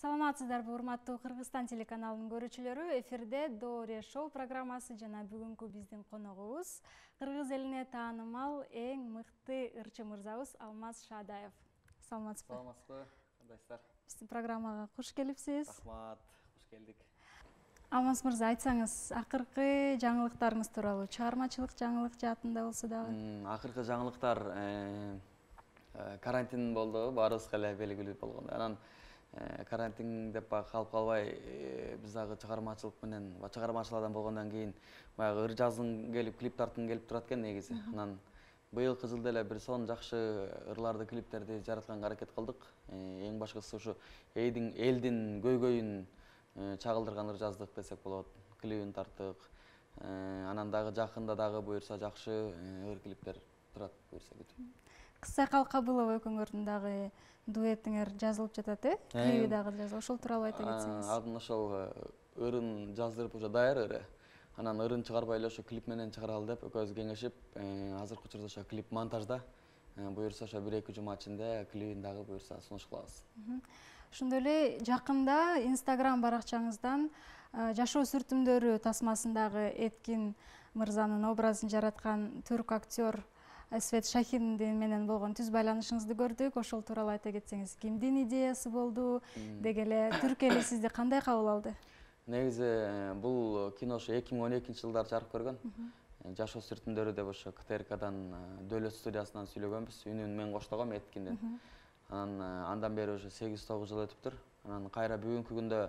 Саламатсыздарбы, урматтуу Кыргызстан телеканалынын көрүүчүлөрү. Эфирде Доре шоу программасы жана бүгүнкү биздин коногубуз кыргыз элине таанымал эң мыкты ырчы мырзабыз Алмаз Шаадаев. Саламатсызбы? Саламатсызбы, кандайсыздар? Биздин программага куш келипсиз. Рахмат, куш келдик. Алмаз мырза, айтсаңыз, акыркы жаңылыктарыңыз тууралуу, чыгармачылык жаңылык жаатында болсо дагы. Акыркы жаңылыктар карантин болду, баарыбызга эле белгилүү болгондой. Анан карантин деп калып калбай, биз дагы чыгармачылык менен, чыгармачыл адам болгондон кийин баягы ыр жазгың келип, клип тарткың келип турат экен негизи. Анан быйылкы жылда эле бир сонун жакшы ырларды, клиптерди жаратканга аракет кылдык. Эң башкысы ушу элдин көйгөйүн чагылдырган ыр жаздык десек болот. Клибин тарттык. Анан дагы жакында дагы буюрса жакшы ыр клиптер турат, буюрса күтүп. Кысакал Кабылова экөөңөрдүн дагы дуэтиңер жазылып жатат, клиби дагы жазылып. Ошол тууралуу айта кетсеңиз. Атын ошол ырын жаздырып уже даяр ыры. Анан ырын чыгарбай эле ошо клип менен чыгаралы деп экөөбүз кеңешип, азыркы учурда ошо клип монтажда. Буюрса ошо 1-2 жума ичинде клибин дагы буюрса сунуш кылабыз. Ошондой эле жакында Instagram баракчаңыздан жашоо сүртүмдөрү тасмасындагы Эткин мырзанын образын жараткан түрк актер Свет Шахиндин менен болгон түз байланышыңызды көрдүк. Ошол тууралуу айта кетсеңиз, кимдин идеясы болду? Деги эле түрк эли сизди кандай кабыл алды? Негизи бул кино ошо 2012-жылдары жарык көргөн. Жашоо сүртүмдөрү деп ошо КТРКдан Дөөлөт студиясынан сүйлөгөнбүз. Үнүн мен коштогом Эткиндин. Андан бери уже 8-9 жыл өтүптүр. Анан кайра бүгүнкү күндө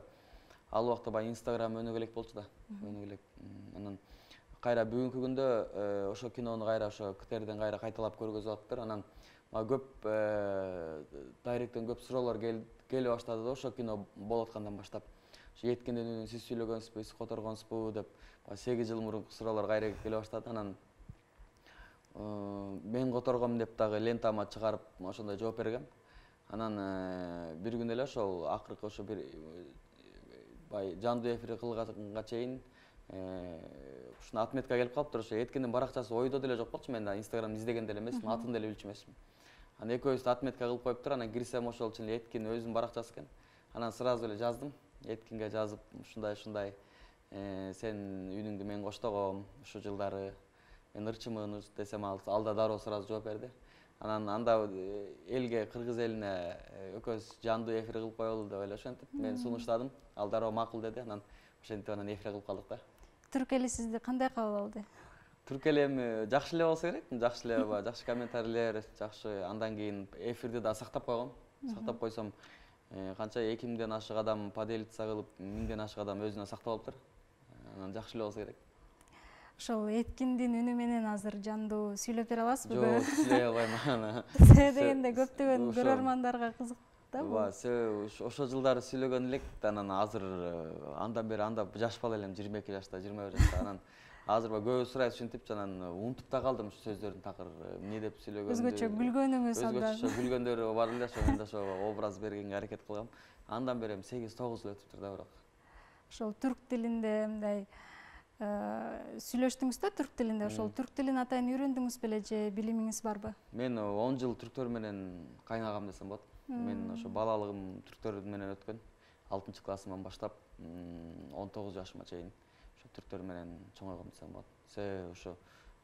ал убакта баягы Instagram өнүгөлөк болчу да. Өнүгөлөк. Анан кайра бүгүнкү күндө ошо кинону кайра ошо КТРден кайра кайталап көргөзүп атыптыр. Анан көп дайректен көп суроолор келе баштады да, ошо кино болуп аткандан баштап. Ошо Эткиндин үнүн сиз сүйлөгөнсүзбү, сиз которгонсузбу деп 8 жыл мурунку суроолор кайра келе баштады. Анан мен которгом деп дагы лентама чыгарып ошондой жооп бергем. Анан бир күн эле ошол акыркы ошо бир жандуу эфир кылганга чейин ушуна отметка келип калыптыр. Ошо Эткиндин баракчасы ойдо деле жок болчу. Мен да Instagram издеген деле эмесмин, атын деле билчү эмесмин. Анан экөөбүздү отметка кылып коюптур. Анан кирсем ошол чын эле Эткин өзүнүн баракчасы экен. Анан сразу эле жаздым. Эткинге жазып, ушундай сен үнүңдү мен коштогом, ушу жылдары мен ырчымын десем, ал да дароо сразу жооп берди. Анан анда элге, кыргыз элине экөөбүз жандуу эфир кылып коелу деп эле ошентип мен сунуштадым. Ал дароо макул деди. Анан ошентип анан эфир кылып калдык да. Түрк эли сизди кандай кабыл алды? Түрк эли эми жакшы эле болсо керек. Жакшы эле, жакшы комментарийлер, жакшы. Андан кийин эфирди да сактап койгом. Сактап койсом, канча 2000ден ашык адам поделиться кылып, 1000ден ашык адам өзүнө сактап алыптыр. Анан жакшы эле болсо керек. Ошол Эткиндин үнү менен азыр жандуу сүйлөп бере аласызбы? Жок, сүйлөй албайм. Дегенде көптөгөн көрөрмандарга кызык да бул. Ошо жылдары сүйлөгөн элек, анан азыр андан бери анда жаш бала элем, 22 жашта, 21 жашта. Анан азыр көбү сурайт ушинтип, анан унутуп да калдым ушу сөздөрдүн такыр эмне деп сүйлөгөндү. Өзгөчө күлгөнүңүз андан. Өзгөчө күлгөндөрү бар эле, ошо мен да ошо образ бергенге аракет кылгам. Андан бери 8-9 жыл өтүптүр да бирок. Ошол түрк тилинде мындай сүйлөштүңүз да, түрк тилинде. Ошол түрк тилин атайын үйрөндүңүз беле же билимиңиз барбы? Мен 10 жыл түрктөр менен кайнагам десем болот. Мен ошо балалыгым түрктөр менен өткөн. 6-классыман баштап 19 жашыма чейин ошо түрктөр менен чоңойгом десем болот. Ошо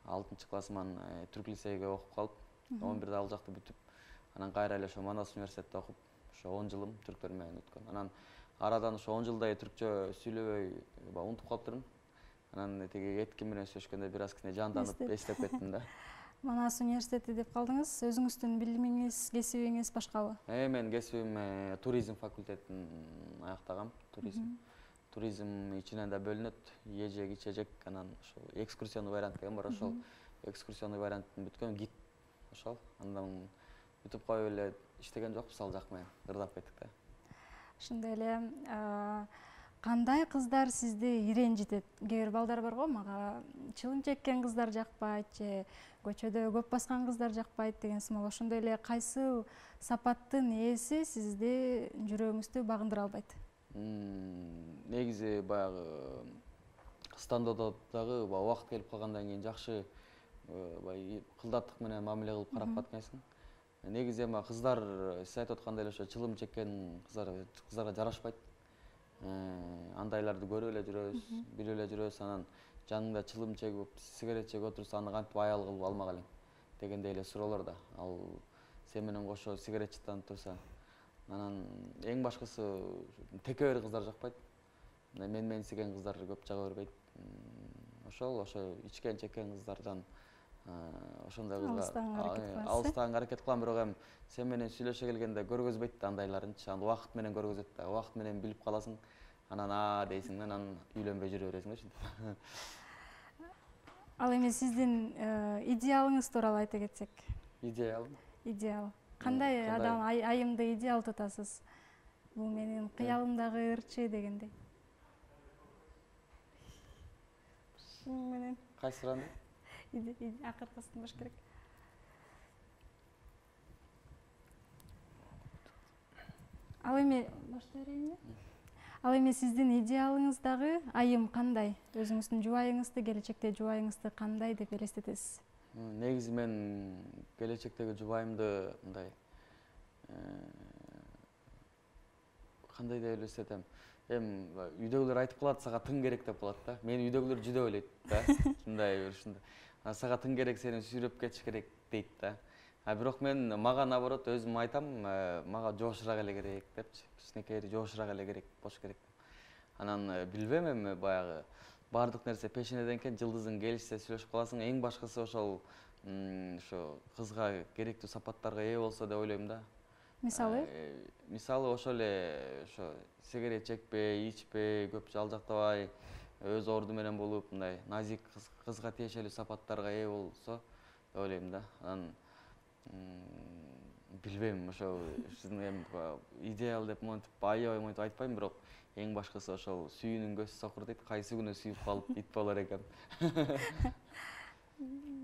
6-классыман түрк лицейге окуп калып, 11-де ал жакты бүтүп, анан кайра эле ошо Манас университетте окуп, ошо 10 жылым түрктөр менен өткөн. Анан арадан ошо 10 жылдай түркчө сүйлөбөй унутуп калыптырмын. Анан тиги Эткин менен сүйлөшкөндө бир аз кичине жанданып эстеп кеттим да. Манас университети деп калдыңыз. Өзүңүздүн билимиңиз, кесибиңиз башкабы? Мен кесибим туризм факультетин аяктагам. Туризм ичинен да бөлүнөт. Эжек, ичежек, анан ошол экскурсионный вариант деген бар. Ошол экскурсионный варианттын бүткөн гид. Ошол. Андан бүтүп коюп эле иштеген жокпуз ал жак менен. Ырдап кеттик да. Ошондой эле кандай кыздар сизди иренжитет? Кээ бир балдар бар го, мага чылым чеккен кыздар жакпайт же көчөдө көп баскан кыздар жакпайт деген сымал. Ошондой эле кайсыл сапаттын ээси сизди жүрөгүңүздү багындыра албайт? Негизи баягы кызтандоодо дагы убакыт келип калгандан кийин жакшы кылдаттык менен мамиле кылып карап калат экенсиң. негизи эми кыздар сиз айтып аткандай эле ошо чылым чеккен кыздарга жарашпайт. Андайларды көрүп эле жүрөбүз, билип эле жүрөбүз. Анан жаныңда чылым чегип, сигарет чегип отурса, аны кантип аял кылып алмак элең дегендей эле суроолор да. Ал сен менен кошо сигарет чытанып турса, анан эң башкысы текебер кыздар жакпайт. Мен менсиген кыздар көп жага бербейт. Ошо ичкен чеккен кыздардан ошондой кызга алыстаганга аракет кылам, бирок эми сен менен сүйлөшө келгенде көргөзбөйт да андайларынчы. Аны убакыт менен көргөзөт да. Убакыт менен билип каласың. Анан дейсиң да, анан үйлөнбөй жүрө бересиң да ушинтип. Ал эми сиздин идеалыңыз тууралуу айта кетсек. Идеал? Идеал. Кандай адам айымды идеал тутасыз? Бул менин кыялымдагы ырчы дегендей. Шын менен. Кайсы суранды? Акыркысын баш керек. Ал эми баштай берейинби? Ал эми сиздин идеалыңыздагы айым кандай? Өзүңүздүн жубайыңызды, келечекте жубайыңызды кандай деп элестетесиз? Негизи мен келечектеги жубайымды мындай кандай деп элестетем. Эми үйдөгүлөр айтып калат, сага тың керек деп калат да. Мени үйдөгүлөр жүдөп элейт да. Ушундай. Сага тың керек, сени сүйрөп кетиш керек дейт да. Бирок мен мага наоборот өзүм айтам, мага жошураак эле керек депчи. Кичинекей жошураак эле керек, болуш керек деп. Анан билбейм, эми баягы баардык нерсе пешенеден экен, жылдызың келишсе сүйлөшүп каласың. Эң башкысы ошол ошо кызга керектүү сапаттарга ээ болсо деп ойлойм да. Мисалы? Мисалы ошол эле ошо сигарет чекпей, ичпей, көп жалжактабай, өз орду менен болуп, мындай назик кызга тиешелүү сапаттарга ээ болсо деп ойлойм да. Анан билбейм, ошо сиздин эми идеал деп монтип аябай монтип айтпайм, бирок эң башкысы ошол сүйүүнүн көзү сокур дейт, кайсы күнү сүйүп калып ит болор экен.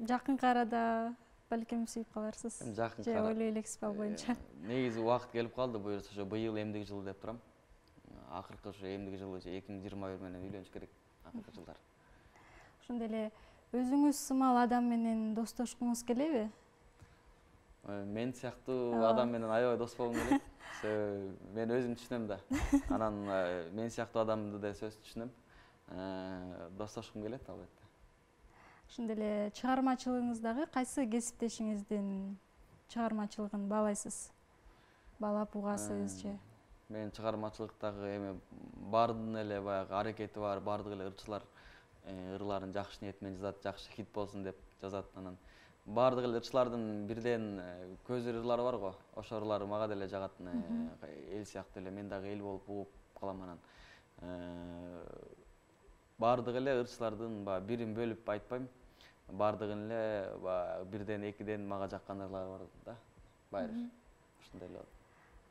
Жакынкы арада балким сүйүп каларсыз. Же ойлой элексизби ал боюнча? Негизи убакыт келип калды, буюрса ошо быйыл эмдиги жылы деп турам. Акыркы ошо эмдиги жылы 2021 менен үйлөнүш керек, акыркы жылдар. Ошондой эле өзүңүз сымал адам менен достошкуңуз келеби? Мен сыяктуу адам менен аябай дос болгум келет. Мен өзүм түшүнөм да. Анан мен сыяктуу адамды да сөзсүз түшүнөм. Достошкум келет албетте. Ошондой эле чыгармачылыгыңыздагы кайсы кесиптешиңиздин чыгармачылыгын баалайсыз? Баалап угасыз же? Мен чыгармачылыктагы эми баардыгынын эле баягы аракети бар, баардык эле ырларын жакшы ниет менен жазат, жакшы хит болсун деп жазат. Анан баардык эле ырчылардын бирден көз ырлары бар го. Ошол ырлар мага деле жагат. Эл сыяктуу эле мен дагы эл болуп угуп калам. Анан баардык эле ырчылардын бирин бөлүп айтпайм. Баардыгын эле бирден экиден мага жаккан ырлар бар да. Байыр. Ошондой эле.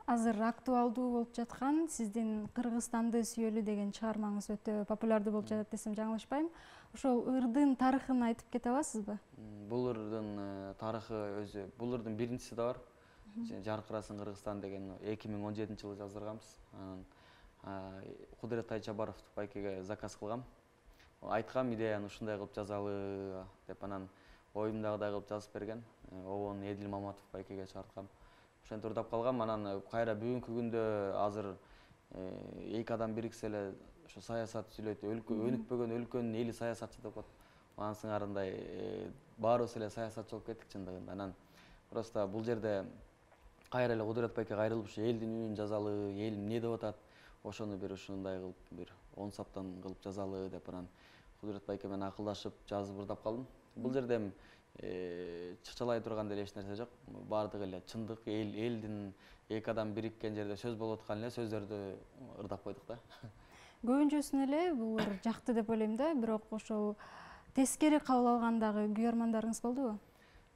Азыр актуалдуу болуп жаткан сиздин Кыргызстанды сүйөлү деген чыгармаңыз өтө популярдуу болуп жатат десем жаңылышпайм. Ошол ырдын тарыхын айтып кете аласызбы? Бул ырдын тарыхы өзү, бул ырдын биринчиси да бар. Жаркырасың Кыргызстан деген 2017-жылы жаздырганбыз. Анан Кудурет Айчабаров байкеге заказ кылгам. Айткам, идеяны ушундай кылып жазалы деп, анан оюмдагыдай кылып жазып берген. Обон Эдил Маматов байкеге чыгарткам. Ошентип ырдап калгам. Анан кайра бүгүнкү күндө азыр эки адам бириксе эле ошо саясат сүйлөйт. Өнүкпөгөн өлкөнүн эли саясатчы деп коет. Анын сыңарындай баарыбыз эле саясатчы болуп кеттик чындыгында. Анан просто бул жерде кайра эле Кудурет байке кайрылып ушу элдин үнүн жазалы, эл эмне деп атат, ошону бир ушундай кылып бир он саптан кылып жазалы деп, анан Кудурет байке менен акылдашып жазып ырдап калдым. Бул жерде эми чыкчалай турган деле эч нерсе жок. Баардык эле чындык, элдин эки адам бириккен жерде сөз болуп аткан эле сөздөрдү ырдап койдук да. Көбүнчөсүн эле бул ыр жакты деп ойлойм да, бирок ошол тескери кабыл алгандагы күйөрмандарыңыз болдубу?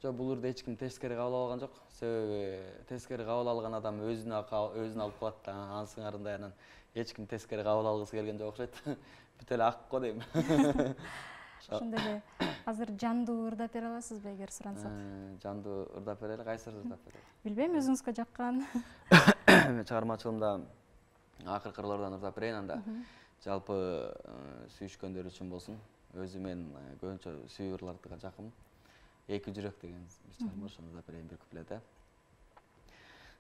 Жок, бул ырды эч ким тескери кабыл алган жок. Себеби тескери кабыл алган адам өзүн алып калат да, анын сыңарындай. Анан эч ким тескери кабыл алгысы келген жок окшойт. Бүт эле ак го дейм. Ошондой эле азыр жандуу ырдап бере аласызбы эгер сурансак? Жандуу ырдап берели, кайсы ырдап берели? Билбейм, өзүңүзгө жаккан. Чыгармачылыгымда акыркы ырлардан ырдап берейин анда. Жалпы сүйүшкөндөр үчүн болсун. Өзү мен көбүнчө сүйүү ырларга жакын. Эки жүрөк деген чыгарма, ошону ырдап берейин бир куплет.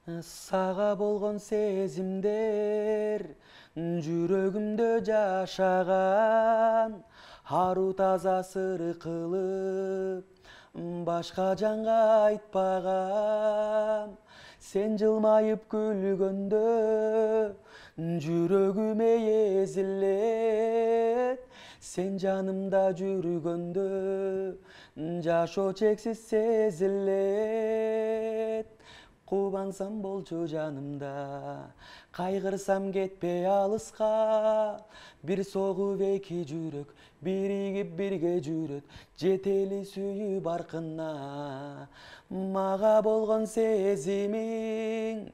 Сага болгон сезимдер жүрөгүмдө жашаган, ару таза сыр кылып башка жанга айтпагам. Сен жылмайып күлгөндө жүрөгүм эзилет. Сен жанымда жүргөндө жашоо чексиз сезилет. Кубансам болчу жанымда, кайгырсам кетпей алыска. Бир согуп эки жүрөк, биригип бирге жүрөт, жетели сүйүп аркына. Мага болгон сезимиң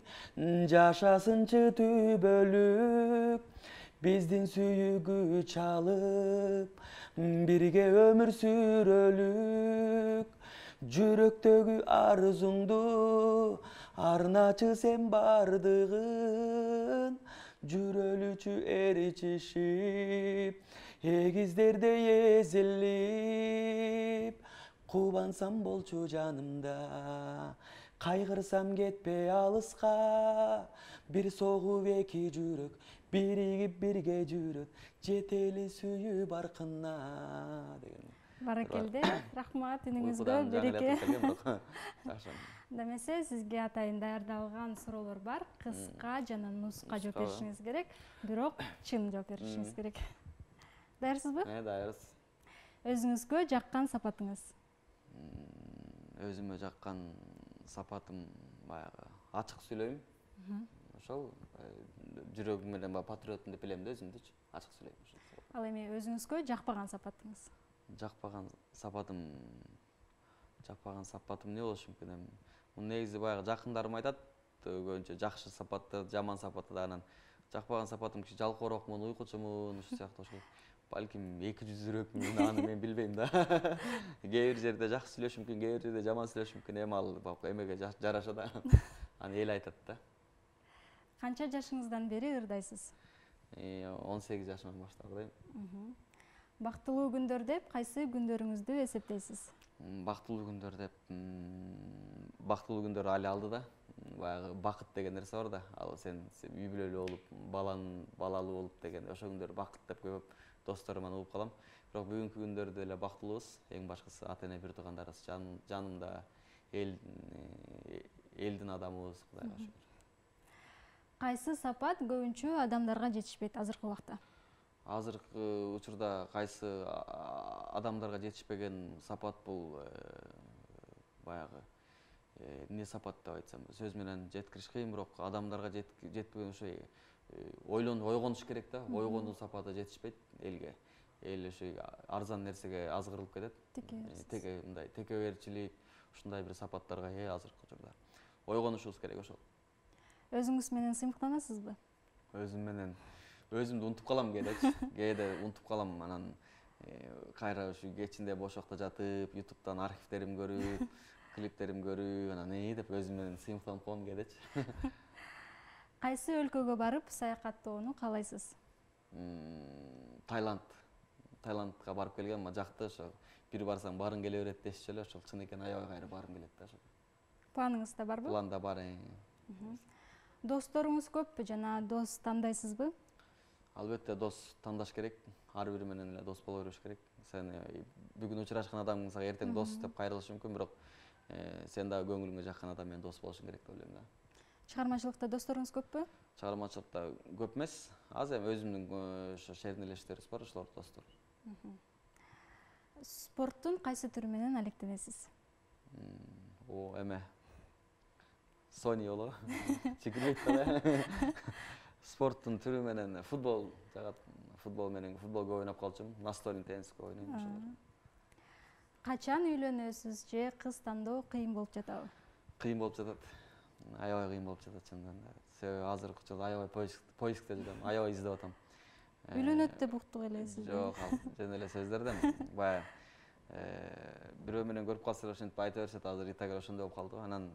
жашасынчы түбөлүк. Биздин сүйүүгү чалып, бирге өмүр сүрөлүк. Жүрөктөгү арзуңду арначы сен бардыгын. Жүрөлүчү эричишип, эгиздердей эзилип. Кубансам болчу жанымда, кайгырсам кетпей алыска. Бир согуп эки жүрөк, биригип бирге жүрөт, жетели сүйүп аркына деген. Баракелде, рахмат, үнүңүзгө береке. Демесе, сизге атайын даярдалган суроолор бар. Кыска жана нуска жооп беришиңиз керек, бирок чын жооп беришиңиз керек. Даярсызбы? Даярбыз. Өзүңүзгө жаккан сапатыңыз? Өзүмө жаккан сапатым баягы ачык сүйлөйм. Ошол жүрөгүм менен патриотмун деп билем да өзүмдүчү. Ачык сүйлөйм. Ал эми өзүңүзгө жакпаган сапатыңыз? Жакпаган сапатым не болушу мүмкүн эми? Муну негизи баягы жакындарым айтат, көбүнчө жакшы сапатты, жаман сапатты да. Анан жакпаган сапатым кичи жалкоорокмун, уйкучумун, ушул сыяктуу ошол. Балким эки жүзүрөкмүн, аны мен билбейм да. Кээ бир жерде жакшы сүйлөшүм мүмкүн, кээ бир жерде жаман сүйлөшүм мүмкүн. Эми ал эмеге жараша да. Аны эл айтат да. Канча жашыңыздан бери ырдайсыз? 18 жашымдан баштап ырдайм. Бактылуу күндөр деп кайсы күндөрүңүздү эсептейсиз? Бактылуу күндөр али алдыда. Баягы бакыт деген нерсе бар да. Ал сен үй бүлөлүү болуп, балалуу болуп деген ошол күндөр бакыт деп көп досторум менен угуп калам. Бирок бүгүнкү күндөрдө эле бактылуубуз. Эң башкысы ата-эне, бир туугандарыбыз жанымда, элдин адамыбыз, Кудайга шүгүр. Кайсы сапат көбүнчө адамдарга жетишпейт азыркы убакта? Азыркы учурда кайсы адамдарга жетишпеген сапат бул баягы эмне сапат деп айтсам, сөз менен жеткириш кыйын, бирок адамдарга жетпеген ошо ойгонуш керек да. Ойгонуу сапаты жетишпейт элге. Эл ошо арзан нерсеге азгырылып кетет. Мындай текеберчилик, ушундай бир сапаттарга ээ азыркы учурда. Ойгонушубуз керек ошол. Өзүңүз менен сыймыктанасызбы? Өзүм менен өзүмдү унутуп калам кээде унутуп калам. Анан кайра ушу кечинде бош убакта жатып, YouTube'дан архивтеримди көрүп, клиптеримди көрүп, анан деп өзүм менен сыймыктанып калам кээдечи. Кайсы өлкөгө барып саякаттоону каалайсыз? Таиландка барып келгем, жакты. Ошо бир барсаң барың келе берет дешчү эле, ошол чын экен, аябай кайра баргым келет да ошо. Планыңызда барбы? Планда бар. Досторуңуз көппү жана дос тандайсызбы? Албетте дос тандаш керек. Ар бири менен эле дос боло бериш керек. Сен бүгүн учурашкан адамың сага эртең дос деп кайрылышы мүмкүн, бирок сен дагы көңүлүңө жаккан адам менен дос болушуң керек деп ойлойм да. Чыгармачылыкта досторуңуз көппү? Чыгармачылыкта көп эмес. Аз эми өзүмдүн ошо шеринелештерибиз бар, ошолор достор. Спорттун кайсы түрү менен алектенесиз? Эме Sony болобу? Чекирбейт да. Спорттун түрү менен футбол жагат. Футбол көп ойноп калчумун. Настольный теннис көп ойнойм ошолор. Качан үйлөнөсүз же кыз тандоо кыйын болуп жатабы? Кыйын болуп жатат. Аябай кыйын болуп жатат чындыгында. Себеби азыркы учурда аябай поискте жүрөм, аябай издеп атам. Үйлөнөт деп уктук элесиз. Жок, жөн эле сөздөрдөн. Баягы бирөө менен көрүп калсалар ошентип айта беришет, азыр итагер ошондой болуп калды. Анан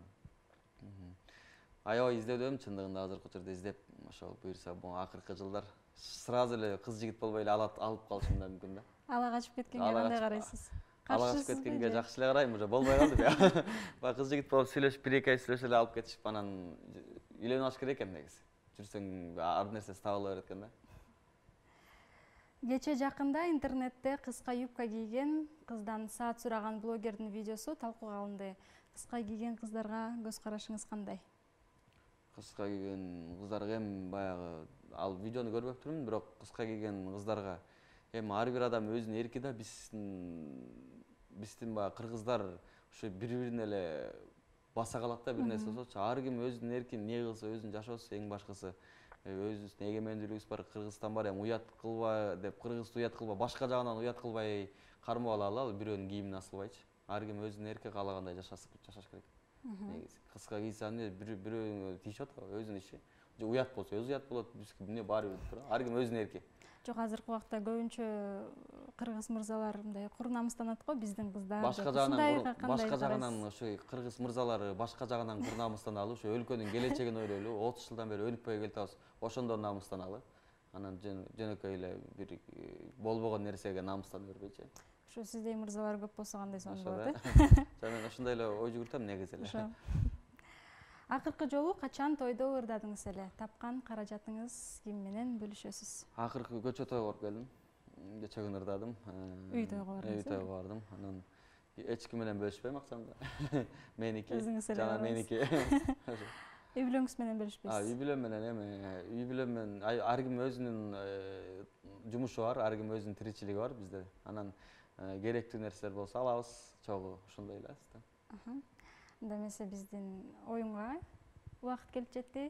аябай издедим чындыгында, азыркы учурда издеп, ошол буюрса акыркы жылдар сразу эле кыз жигит болбой эле алып калышым да мүмкүн да. Ала качып кеткенге кандай карайсыз? алгачып кеткенге жакшы эле карайм, уже болбой калды ya. Бак кыз жигит болуп сүйлөшүп, 1-2 ай сүйлөшүп эле алып кетишип, анан үйлөнүп алыш керек экен негизи. Жүрсөң ар нерсеси табыла берет экен да. Кече жакында интернетте кыска юбка кийген кыздан саат сураган блогердин видеосу талкууга алынды. Кыска кийген кыздарга көз карашыңыз кандай? Кыска кийген кыздарга эми баягы ал видеону көрбөптүрмүн, бирок кыска кийген кыздарга эми ар бир адам өзүнүн эрки да, биздин баягы кыргыздар ошо бири-бирине эле баса калат да, бир нерсе болсочу. Ар ким өзүнүн эркин эмне кылса, өзүнүн жашоосу эң башкысы. Өзүбүздүн эгемендүүлүгүбүз бар, Кыргызстан бар, эми уят кылба деп, кыргызды уят кылба, башка жагынан уят кылбай кармап алалы, бирөөнүн кийимине асылбайчы. Ар ким өзүнүн эрки, каалагандай жашаш керек. Негизи кыска кийсе эмне бирөөгө тийишип атпайбы, өзүнүн иши. Уят болсо өзү уят болот, бизге эмне баары бир тура. Ар ким өзүнүн эрки. Жок, азыркы убакта көбүнчө кыргыз мырзалар мындай кур намыстанат го, биздин кыздар. Башка жагынан ошо кыргыз мырзалары башка жагынан кур намыстаналы, ошо өлкөнүн келечегин ойлойлу, 30 жылдан бери өнүкпөй келатабыз, ошондон намыстаналы. Анан жөнөкөй эле бир болбогон нерсеге намыстанып бербейчи. Ошо сиздей мырзалар көп болсо кандай сонун болот, Мен ошондой эле ой жүгүртөм негизи эле. Акыркы жолу качан тойдо ырдадыңыз эле? Тапкан каражатыңыз ким менен бөлүшөсүз? Акыркы көчө тойго барып келдим. Кече күнү ырдадым. Үй тойго бардыңыз? Үй тойго бардым. Анан эч ким менен бөлүшпөйм акчамды. Меники, жана меники. Үй бүлөңүз менен бөлүшпөйсүз? Үй бүлөм менен үй бүлөм менен ар ким өзүнүн жумушу бар, ар ким өзүнүн тиричилиги бар бизде. Анан керектүү нерселер болсо алабыз, чогуу ошондой эле. Анда эмесе биздин оюнга убакыт келип жетти.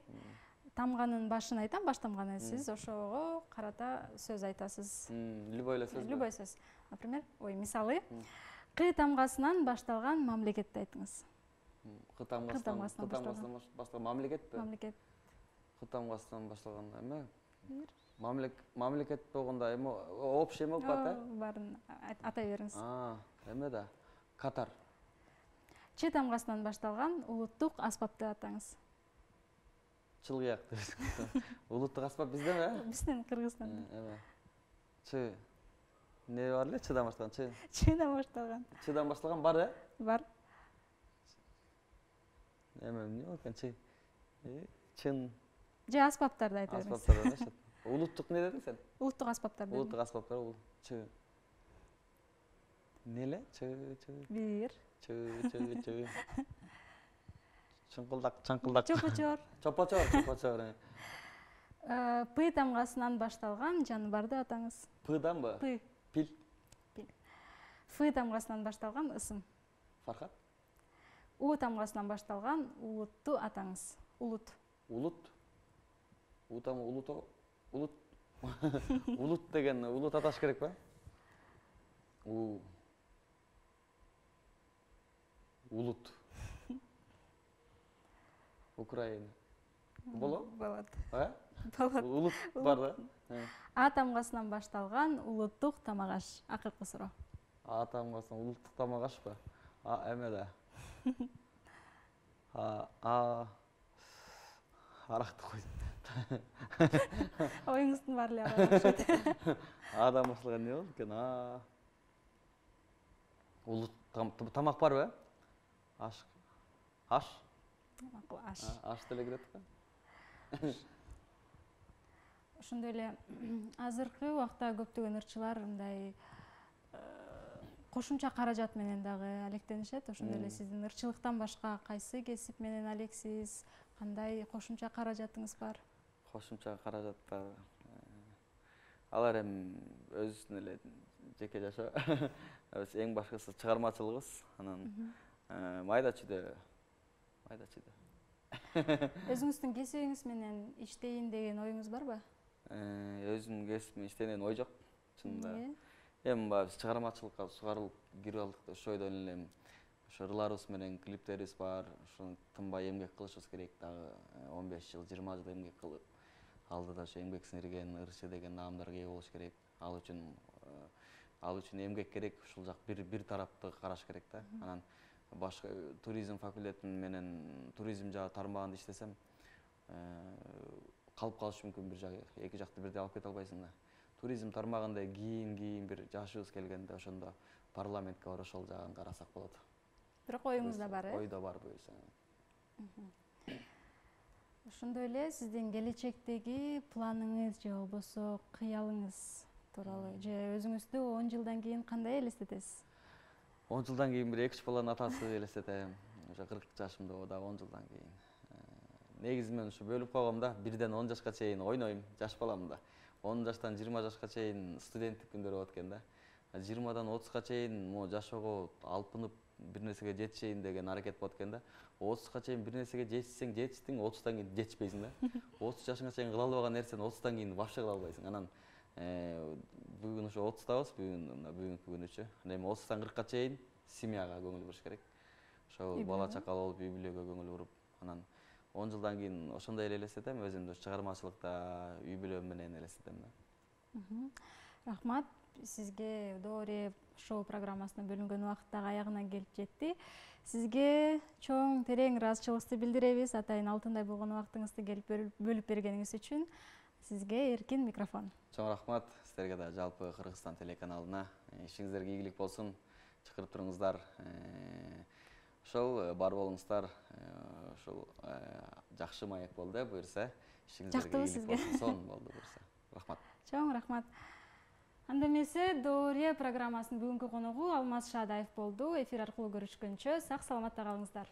Тамганын башын айтам, баш тамганы сиз ошого карата сөз айтасыз. Любой эле сөз. Любой сөз. Например, мисалы, Кы тамгасынан башталган мамлекетти айтыңыз. Кы тамгасынан башталган мамлекетпи? Мамлекет. Кы тамгасынан башталган эме? Мамлекет болгондо эме общий эме болуп атат? Баарын атай бериңиз. Эме да? Катар. Ч тамгасынан башталган улуттук аспапты атаңыз. Чылгыяк. Улуттук аспап биздеби? Биздин Кыргызстанда. Эме. Ч. Не бар эле Чдан башталган? Чдан башталган. Чдан башталган бар, Бар. Эме эмне болот экен? Ч. Чын. Же аспаптарды айта бериңиз. Аспаптардан эчет. Улуттук не дедиң сен? Улуттук аспаптарды. Улуттук аспаптар, Ч. Не эле? Ч. Бир. Ч. Чыңкылдак. Чопочор. Чопочор. П тамгасынан башталган жаныбарды атаңыз. Пданбы? П. Пил. Ф тамгасынан башталган ысым. Фархат. У тамгасынан башталган улутту атаңыз. Улут. Улут. Улут деген улут аташ керек ба? Улут. Украина. Болот? Болот. Болот. Улут бар да? А тамгасынан башталган улуттук тамагаш. Акыркы суроо. А тамгасынан улуттук тамагашпы? Эме да. Аракты кой. Оюңуздун баары эле арак. Адам башталган эмне болот экен? Улут тамак барбы? Аш. Аш деле кирет да? Ошондой эле азыркы убакта көптөгөн ырчылар мындай кошумча каражат менен дагы алектенишет. Ошондой эле сиздин ырчылыктан башка кайсы кесип менен алексиз? Кандай кошумча каражатыңыз бар? Кошумча каражаттар. Алар эми өзүнүн эле жеке жашоо. Эң башкысы чыгармачылыгыбыз. Анан майда чүйдө. Өзүңүздүн кесибиңиз менен иштейин деген оюңуз барбы? Өзүмдүн кесибим иштейин деген ой жок, чынында. Эми биз чыгармачылыкка сугарылып кирип алдык. Ошойдон эле ошо ырларыбыз менен клиптерибиз бар. Ошону тынбай эмгек кылышыбыз керек. Дагы 15 жыл, 20 жыл эмгек кылып, алдыда ошо эмгек сиңирген ырчы деген наамдарга ээ болуш керек. Ал үчүн эмгек керек. Ушул жак бир тараптуу караш керек да. Анан башка туризм факультетин менен туризм жагы тармагында иштесем, калып калышы мүмкүн бир жагы. Эки жакты бирдей алып кете албайсың да. туризм тармагында кийин бир жашыбыз келгенде ошондо парламентке барып ошол жагын карасак болот. Бирок оюңузда бар, Ойдо бар буюрса. Ошондой эле сиздин келечектеги планыңыз же болбосо кыялыңыз тууралуу же өзүңүздү 10 жылдан кийин кандай элестетесиз? 10 жылдан кийин бир 2-3 баланын атасы элестетем. Ошо 40 жашымда дагы 10 жылдан кийин. Негизи мен ушу бөлүп койгом да, 1ден 10 жашка чейин ойнойм, жаш балам да. 10 жаштан 20 жашка чейин студенттик күндөр болот экен да. 20дан 30га чейин могу жашоого алпынып бир нерсеге жетишейин деген аракет болот экен да. 30га чейин бир нерсеге жетишсең жетиштиң, 30тан кийин жетишпейсиң да. 30 жашыңа чейин кыла албаган нерсени 30тан кийин вообще кыла албайсың. Анан бүгүн ошо 30табыз, бүгүнкү күнүчө. Эми 30тан 40ка чейин семьяга көңүл буруш керек. Ошо бала чакал болуп, үй бүлөгө көңүл буруп, анан 10 жылдан кийин ошондой эле элестетем, өзүмдү чыгармачылыкта үй бүлөм менен элестетем да. Рахмат. Сизге Доорие шоу программасына бөлүнгөн убакыт дагы аягына келип жетти. Сизге чоң терең ыраазычылыгыбызды билдиребиз. Атайын алтындай болгон убактыңызды келип бөлүп бергениңиз үчүн. Сизге эркин микрофон. Чоң рахмат сиздерге да, жалпы Кыргызстан телеканалына. Ишиңиздерге ийгилик болсун. Чакырып туруңуздар. Ошол бар болуңуздар. Ошол жакшы маек болду буюрса. Ишиңиздерге ийгилик болсун. Сон болду буюрса. Рахмат. Чоң рахмат. Анда эмесе Доорие программасынын бүгүнкү коногу Алмаз Шаадаев болду. Эфир аркылуу көрүшкөнчө сак саламатта калыңыздар.